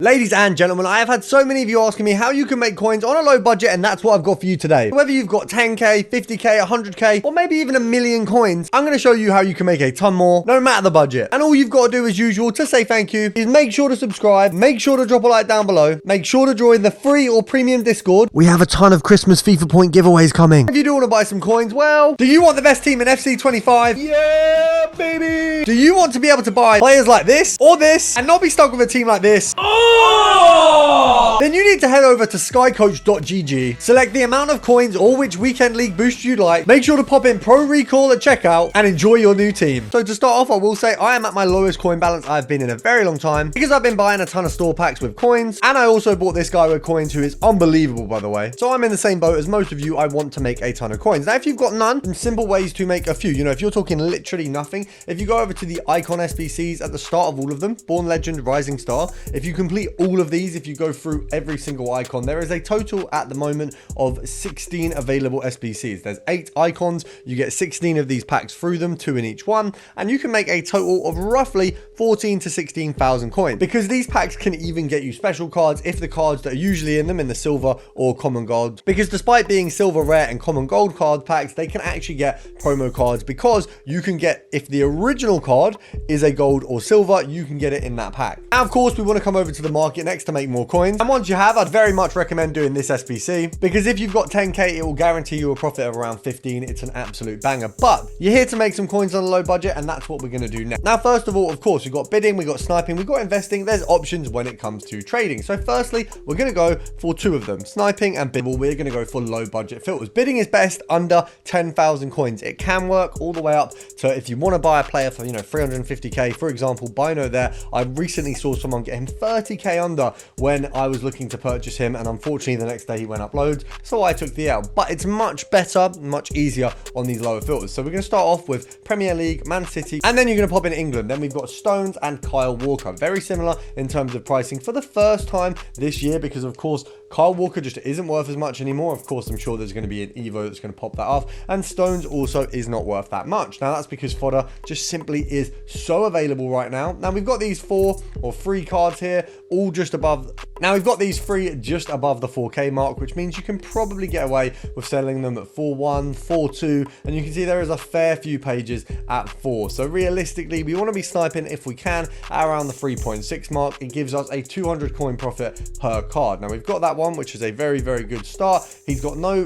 Ladies and gentlemen, I have had so many of you asking me how you can make coins on a low budget, and that's what I've got for you today. Whether you've got 10k, 50k, 100k, or maybe even a million coins, I'm going to show you how you can make a ton more, no matter the budget. And all you've got to do as usual to say thank you is make sure to subscribe, make sure to drop a like down below, make sure to join the free or premium Discord. We have a ton of Christmas FIFA point giveaways coming. If you do want to buy some coins, well, do you want the best team in FC25? Yeah, baby! Do you want to be able to buy players like this or this and not be stuck with a team like this? Then you need to head over to skycoach.gg, select the amount of coins or which weekend league boost you'd like, make sure to pop in Pro Recall at checkout, and enjoy your new team. So to start off, I will say I am at my lowest coin balance I've been in a very long time because I've been buying a ton of store packs with coins, and I also bought this guy with coins who is unbelievable, by the way. So I'm in the same boat as most of you. I want to make a ton of coins. Now, if you've got none, some simple ways to make a few. You know, if you're talking literally nothing, if you go over to the icon SBCs at the start of all of them, Born Legend, Rising Star, if you complete all of these, if you go through every single icon, there is a total at the moment of 16 available SBCs. There's 8 icons. You get 16 of these packs through them, 2 in each one, and you can make a total of roughly 14 to 16,000 coins, because these packs can even get you special cards if the cards that are usually in them in the silver or common gold, because despite being silver rare and common gold card packs, they can actually get promo cards, because you can get, if the original card is a gold or silver, you can get it in that pack. Now, of course, we want to come over to the market next to make more coins, and once you have, I'd very much recommend doing this SBC, because if you've got 10k, it will guarantee you a profit of around 15. It's an absolute banger. But you're here to make some coins on a low budget, and that's what we're going to do next. Now, first of all, of course, we've got bidding, we've got sniping, we've got investing. There's options when it comes to trading. So firstly, we're going to go for 2 of them, sniping and bidding. We're going to go for low budget filters. Bidding is best under 10,000 coins. It can work all the way up to, if you want to buy a player for, 350k, for example, Bino there. I recently saw someone get him 30k under when I was looking to purchase him, and unfortunately the next day he went up loads, so I took the L. But it's much better, much easier on these lower filters. So we're going to start off with Premier League, Man City, and then you're going to pop in England. Then we've got Stones and Kyle Walker, very similar in terms of pricing for the first time this year, because of course Kyle Walker just isn't worth as much anymore. Of course, I'm sure there's going to be an Evo that's going to pop that off, and Stones also is not worth that much. Now, that's because fodder just simply is so available right now. Now, we've got these 4 or 3 cards here, all just above. Now, we've got these 3 just above the 4k mark, which means you can probably get away with selling them at 4.1, 4.2, and you can see there is a fair few pages at 4. So realistically, we want to be sniping, if we can, at around the 3.6 mark. It gives us a 200 coin profit per card. Now, we've got that one, which is a very, very good start. He's got no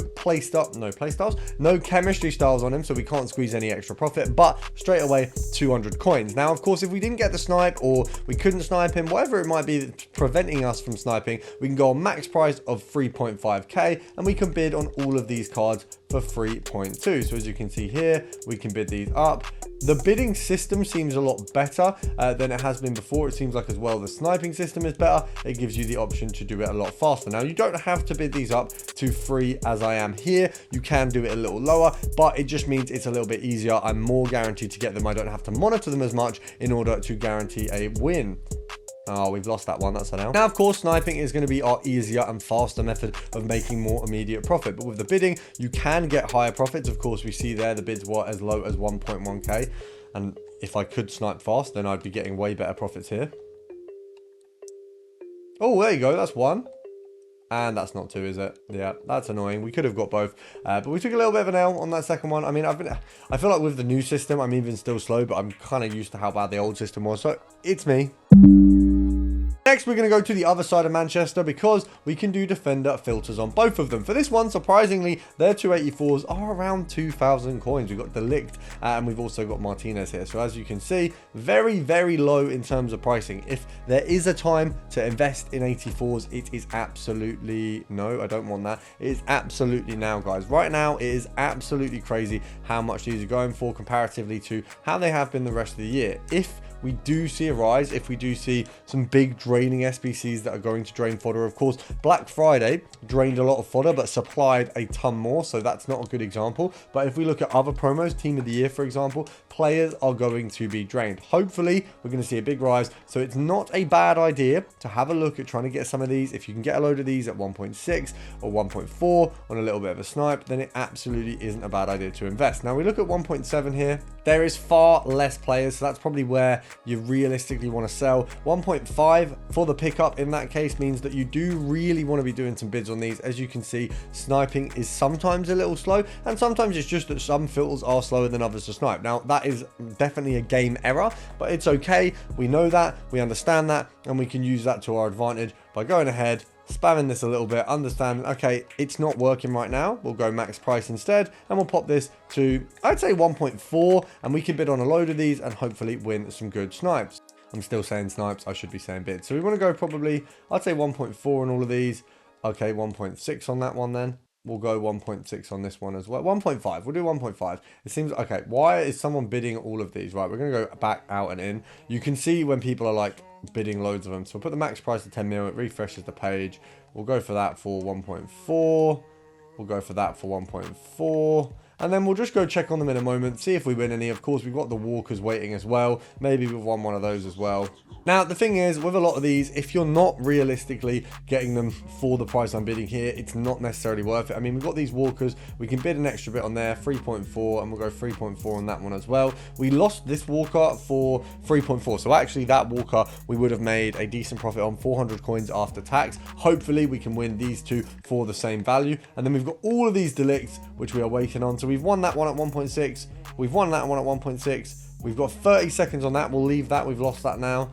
chemistry styles on him, so we can't squeeze any extra profit, but straight away 200 coins. Now, of course, if we didn't get the snipe, or we couldn't snipe him, whatever it might be preventing us from sniping, we can go on max price of 3.5k, and we can bid on all of these cards for 3.2. So as you can see here, we can bid these up. The bidding system seems a lot better than it has been before. It seems like as well the sniping system is better. It gives you the option to do it a lot faster. Now, you don't have to bid these up to 3 as I am here. You can do it a little lower, but it just means it's a little bit easier. I'm more guaranteed to get them. I don't have to monitor them as much in order to guarantee a win. Oh, we've lost that one. That's an L. Now, of course, sniping is going to be our easier and faster method of making more immediate profit. But with the bidding, you can get higher profits. Of course, we see there the bids were as low as 1.1k. And if I could snipe fast, then I'd be getting way better profits here. Oh, there you go. That's 1. And that's not 2, is it? Yeah, that's annoying. We could have got both, but we took a little bit of an L on that second one. I mean, I feel like with the new system, I'm even still slow, but I'm kind of used to how bad the old system was. So it's me. Next, we're going to go to the other side of Manchester, because we can do defender filters on both of them. For this one, surprisingly, their 284s are around 2,000 coins. We've got Delict, and we've also got Martinez here. So as you can see, very, very low in terms of pricing. If there is a time to invest in 84s, it is absolutely, no, I don't want that. It is absolutely now, guys. Right now, it is absolutely crazy how much these are going for comparatively to how they have been the rest of the year. If we do see a rise, if we do see some big draining SBCs that are going to drain fodder. Of course, Black Friday drained a lot of fodder, but supplied a ton more, so that's not a good example. But if we look at other promos, Team of the Year, for example, players are going to be drained. Hopefully, we're going to see a big rise, so it's not a bad idea to have a look at trying to get some of these. If you can get a load of these at 1.6 or 1.4 on a little bit of a snipe, then it absolutely isn't a bad idea to invest. Now, we look at 1.7 here. There is far less players, so that's probably where you realistically want to sell. 1.5 for the pickup in that case means that you do really want to be doing some bids on these. As you can see, sniping is sometimes a little slow, and sometimes it's just that some filters are slower than others to snipe. Now, that is definitely a game error, but it's okay. We know that, we understand that, and we can use that to our advantage by going ahead, spamming this a little bit, understanding, okay, it's not working right now. We'll go max price instead, and we'll pop this to, I'd say 1.4, and we can bid on a load of these and hopefully win some good snipes. I'm still saying snipes, I should be saying bids. So we want to go probably, I'd say 1.4 on all of these. Okay, 1.6 on that one then. We'll go 1.6 on this one as well. 1.5. We'll do 1.5. It seems, okay, why is someone bidding all of these? Right, we're going to go back out and in. You can see when people are like bidding loads of them. So we'll put the max price to 10 mil. It refreshes the page. We'll go for that for 1.4. We'll go for that for 1.4. And then we'll just go check on them in a moment, see if we win any. Of course, we've got the walkers waiting as well. Maybe we've won one of those as well. Now, the thing is, with a lot of these, if you're not realistically getting them for the price I'm bidding here, it's not necessarily worth it. I mean, we've got these walkers. We can bid an extra bit on there, 3.4, and we'll go 3.4 on that one as well. We lost this walker for 3.4. So actually, that walker, we would have made a decent profit on 400 coins after tax. Hopefully, we can win these two for the same value. And then we've got all of these delicts, which we are waiting on. So we've won that one at 1.6. We've won that one at 1.6. We've got 30 seconds on that. We'll leave that. We've lost that now.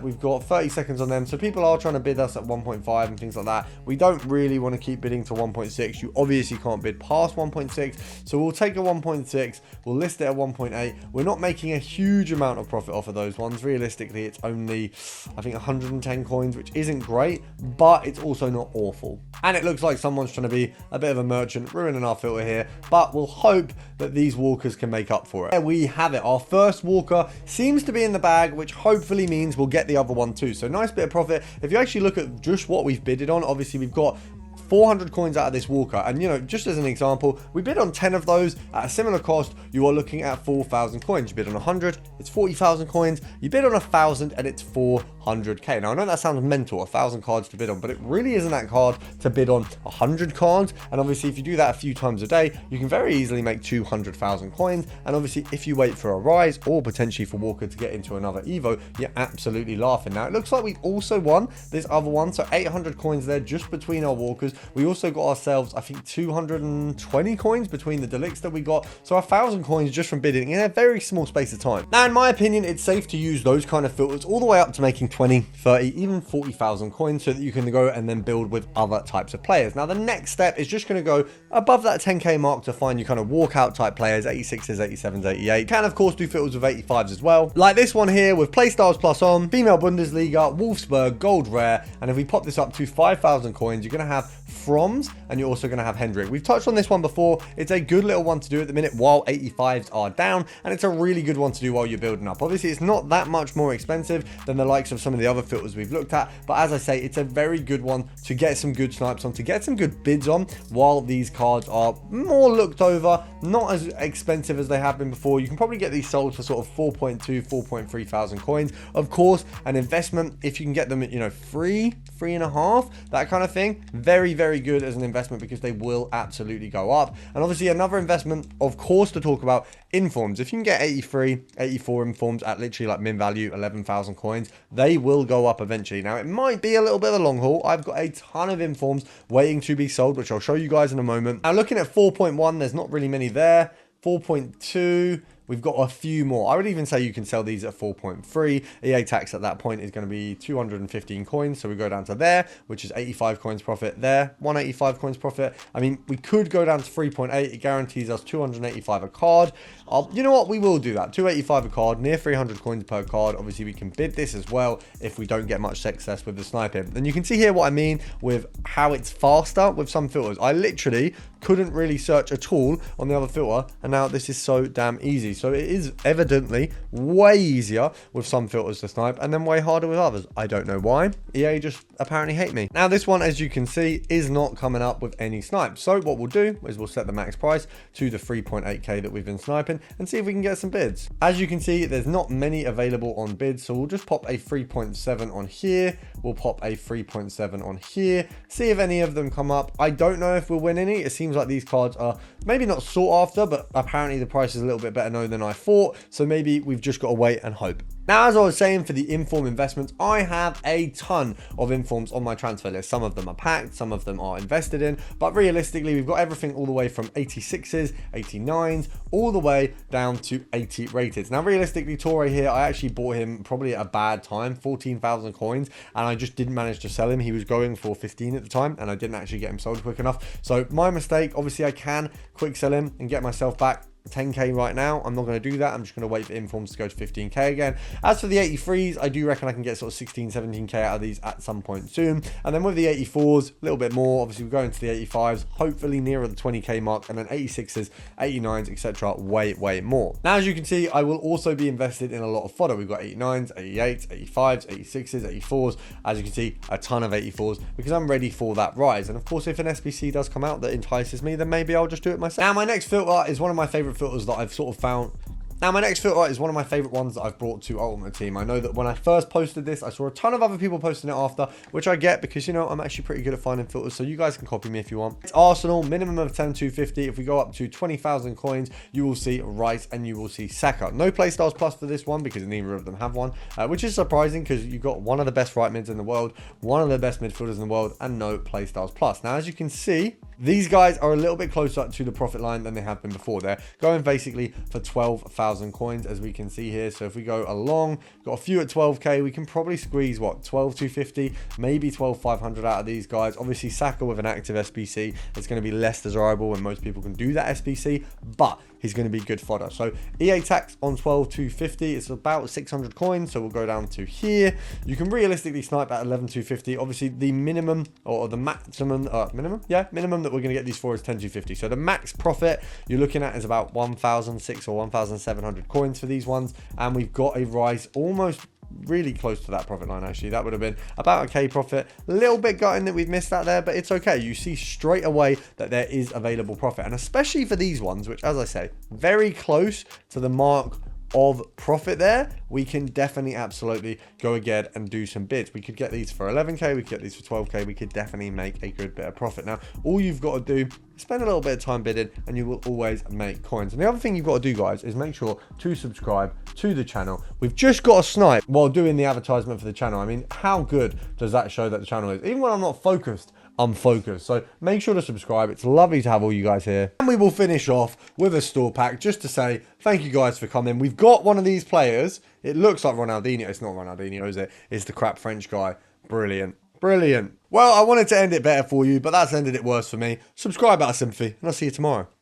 We've got 30 seconds on them. So people are trying to bid us at 1.5 and things like that. We don't really want to keep bidding to 1.6. You obviously can't bid past 1.6. So we'll take a 1.6. We'll list it at 1.8. We're not making a huge amount of profit off of those ones. Realistically, it's only, I think, 110 coins, which isn't great, but it's also not awful. And it looks like someone's trying to be a bit of a merchant, ruining our filter here. But we'll hope that these walkers can make up for it. There we have it. Our first walker seems to be in the bag, which hopefully means we'll get the other one too. So nice bit of profit. If you actually look at just what we've bidded on, obviously we've got 400 coins out of this walker, and you know, just as an example, we bid on 10 of those at a similar cost. You are looking at 4,000 coins. You bid on 100, it's 40,000 coins. You bid on 1,000 and it's 400k. Now I know that sounds mental, 1,000 cards to bid on, but it really isn't that hard to bid on 100 cards. And obviously if you do that a few times a day, you can very easily make 200,000 coins. And obviously if you wait for a rise or potentially for walker to get into another evo, you're absolutely laughing. Now it looks like we also won this other one, so 800 coins there just between our walkers. We also got ourselves, I think, 220 coins between the delicts that we got. So 1,000 coins just from bidding in a very small space of time. Now, in my opinion, it's safe to use those kind of filters all the way up to making 20, 30, even 40,000 coins so that you can go and then build with other types of players. Now, the next step is just going to go above that 10k mark to find you kind of walkout type players, 86s, 87s, 88. You can, of course, do filters with 85s as well. Like this one here with Playstyles Plus on, Female Bundesliga, Wolfsburg, Gold Rare. And if we pop this up to 5,000 coins, you're going to have Froms, and you're also going to have Hendrick. We've touched on this one before. It's a good little one to do at the minute while 85s are down, and it's a really good one to do while you're building up. Obviously, it's not that much more expensive than the likes of some of the other filters we've looked at, but as I say, it's a very good one to get some good snipes on, to get some good bids on while these cards are more looked over, not as expensive as they have been before. You can probably get these sold for sort of 4.2, 4.3 thousand coins. Of course, an investment, if you can get them at, you know, 3.5, that kind of thing, very, very good as an investment because they will absolutely go up. And obviously another investment, of course, to talk about, informs. If you can get 83, 84 informs at literally like min value 11,000 coins, they will go up eventually. Now it might be a little bit of a long haul. I've got a ton of informs waiting to be sold, which I'll show you guys in a moment. Now looking at 4.1, there's not really many there. 4.2, we've got a few more. I would even say you can sell these at 4.3. EA tax at that point is going to be 215 coins. So we go down to there, which is 85 coins profit there, 185 coins profit. I mean, we could go down to 3.8. It guarantees us 285 a card. You know what? We will do that. 285 a card, near 300 coins per card. Obviously, we can bid this as well if we don't get much success with the sniping. And you can see here what I mean with how it's faster with some filters. I literally couldn't really search at all on the other filter, and now this is so damn easy. So it is evidently way easier with some filters to snipe and then way harder with others. I don't know why. EA just apparently hate me. Now this one, as you can see, is not coming up with any snipes. So what we'll do is we'll set the max price to the 3.8k that we've been sniping and see if we can get some bids. As you can see, there's not many available on bids, so we'll just pop a 3.7 on here. We'll pop a 3.7 on here, see if any of them come up. I don't know if we'll win any. It seems like these cards are maybe not sought after, but apparently the price is a little bit better known than I thought. So maybe we've just got to wait and hope. Now, as I was saying, for the inform investments, I have a ton of informs on my transfer list. Some of them are packed, some of them are invested in, but realistically, we've got everything all the way from 86s, 89s, all the way down to 80 rated. Now, realistically, Torre here, I actually bought him probably at a bad time, 14,000 coins, and I just didn't manage to sell him. He was going for 15 at the time, and I didn't actually get him sold quick enough. So my mistake. Obviously, I can quick sell him and get myself back 10k right now. I'm not going to do that. I'm just going to wait for informs to go to 15k again. As for the 83s, I do reckon I can get sort of 16, 17k out of these at some point soon. And then with the 84s, a little bit more. Obviously, we're going to the 85s, hopefully nearer the 20k mark, and then 86s, 89s, etc. way more. Now, as you can see, I will also be invested in a lot of fodder. We've got 89s, 88s, 85s, 86s, 84s. As you can see, a ton of 84s because I'm ready for that rise. And of course, if an SBC does come out that entices me, then maybe I'll just do it myself. Now, my next filter is one of my favorite filters that I've sort of found. Now, my next filter is one of my favorite ones that I've brought to Ultimate Team. I know that when I first posted this, I saw a ton of other people posting it after, which I get because, you know, I'm actually pretty good at finding filters, so you guys can copy me if you want. It's Arsenal, minimum of 10,250. If we go up to 20,000 coins, you will see Rice and you will see Saka. No Playstyles Plus for this one because neither of them have one, which is surprising because you've got one of the best right mids in the world, one of the best midfielders in the world, and no Playstyles Plus. Now, as you can see, these guys are a little bit closer to the profit line than they have been before. They're going basically for 12,000 coins, as we can see here. So if we go along, got a few at 12k, we can probably squeeze, what, 12,250, maybe 12,500 out of these guys. Obviously, Saka with an active SBC is going to be less desirable when most people can do that SBC, but he's going to be good fodder. So EA tax on 12,250, it's about 600 coins, so we'll go down to here. You can realistically snipe at 11,250. Obviously, the minimum, or the maximum, minimum that we're going to get these for is 10,250. So the max profit you're looking at is about 1,600 or 1,700 coins for these ones, and we've got a rise almost really close to that profit line. Actually, that would have been about a K profit. A little bit gutting that we've missed that there, but it's okay. You see straight away that there is available profit, and especially for these ones, which, as I say, very close to the mark of profit there, we can definitely absolutely go again and do some bids. We could get these for 11k, we could get these for 12k, we could definitely make a good bit of profit. Now, all you've got to do is spend a little bit of time bidding and you will always make coins. And the other thing you've got to do, guys, is make sure to subscribe to the channel. We've just got a snipe while doing the advertisement for the channel. I mean, how good does that show that the channel is? Even when I'm not focused, I'm focused. So make sure to subscribe. It's lovely to have all you guys here. And we will finish off with a store pack just to say thank you guys for coming. We've got one of these players. It looks like Ronaldinho. It's not Ronaldinho, is it? It's the crap French guy. Brilliant. Brilliant. Well, I wanted to end it better for you, but that's ended it worse for me. Subscribe out of sympathy, and I'll see you tomorrow.